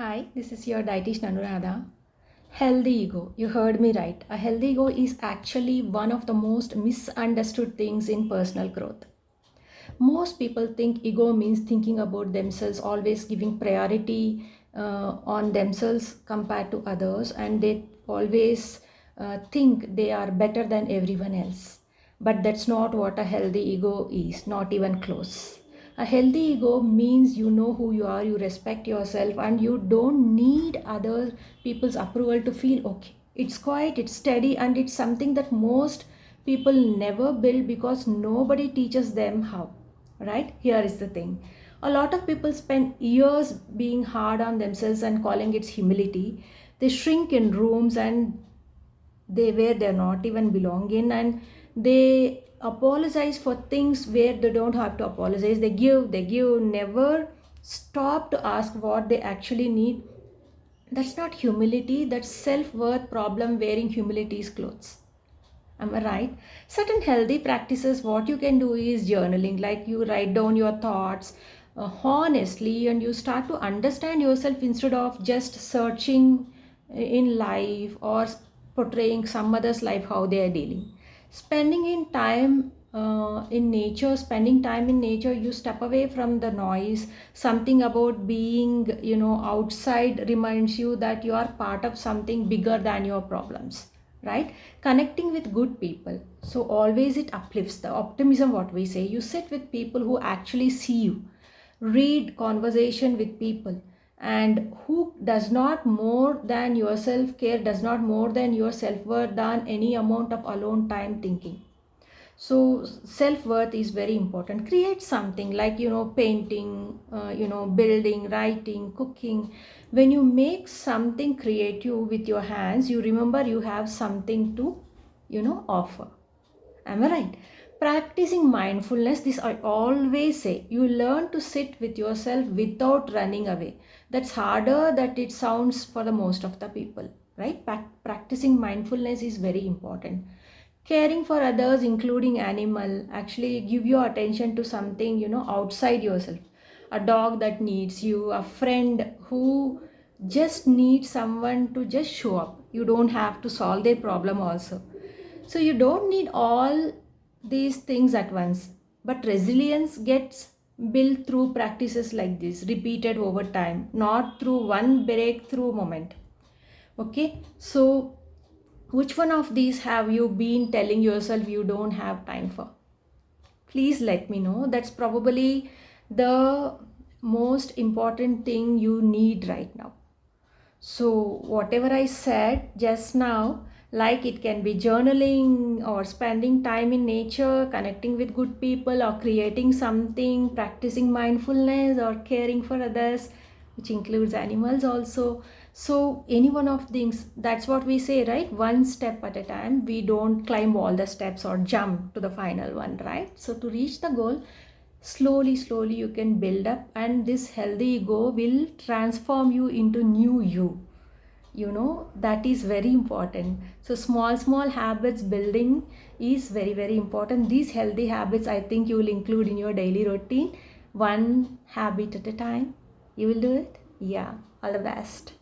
Hi, this is your dietitian Anuradha. Healthy ego. You heard me right. A healthy ego is actually one of the most misunderstood things in personal growth. Most people think ego means thinking about themselves, always giving priority on themselves compared to others, and they always think they are better than everyone else. But that's not what a healthy ego is, not even close. A healthy ego means you know who you are, you respect yourself, and you don't need other people's approval to feel okay. It's quiet, it's steady, and it's something that most people never build because nobody teaches them how. Right? Here is the thing. A lot of people spend years being hard on themselves and calling it humility. They shrink in rooms and they where they're not even belong in, and they apologize for things where they don't have to apologize. They give, never stop to ask what they actually need. That's not humility, that's self-worth problem wearing humility's clothes. Am I right? Certain healthy practices, what you can do is journaling, like you write down your thoughts honestly, and you start to understand yourself instead of just searching in life or portraying some other's life how they are dealing. Spending in time in nature, spending time in nature, you step away from the noise. Something about being, outside reminds you that you are part of something bigger than your problems, right? Connecting with good people, so always it uplifts the optimism. What we say, you sit with people who actually see you, read conversation with people, and who does not more than yourself care, does not more than your self-worth than any amount of alone time thinking. So self-worth is very important. Create something like, painting, building, writing, cooking. When you make something creative with your hands, you remember you have something to, offer. Am I right? Practicing mindfulness, this I always say, you learn to sit with yourself without running away. That's harder that it sounds for the most of the people, right? Practicing mindfulness is very important. Caring for others, including animal, actually give your attention to something, outside yourself. A dog that needs you, a friend who just needs someone to just show up. You don't have to solve their problem also. So you don't need all these things at once, but resilience gets built through practices like this, repeated over time, not through one breakthrough moment. Okay, so which one of these have you been telling yourself you don't have time for? Please let me know. That's probably the most important thing you need right now. So, whatever I said just now, like it can be journaling or spending time in nature, connecting with good people, or creating something, practicing mindfulness, or caring for others, which includes animals also. So, any one of things, that's what we say, right? One step at a time. We don't climb all the steps or jump to the final one, right? So, to reach the goal, slowly you can build up, and this healthy ego will transform you into new you. That is very important. So small habits building is very important. These healthy habits, I think you will include in your daily routine, one habit at a time. You will do it. Yeah, all the best.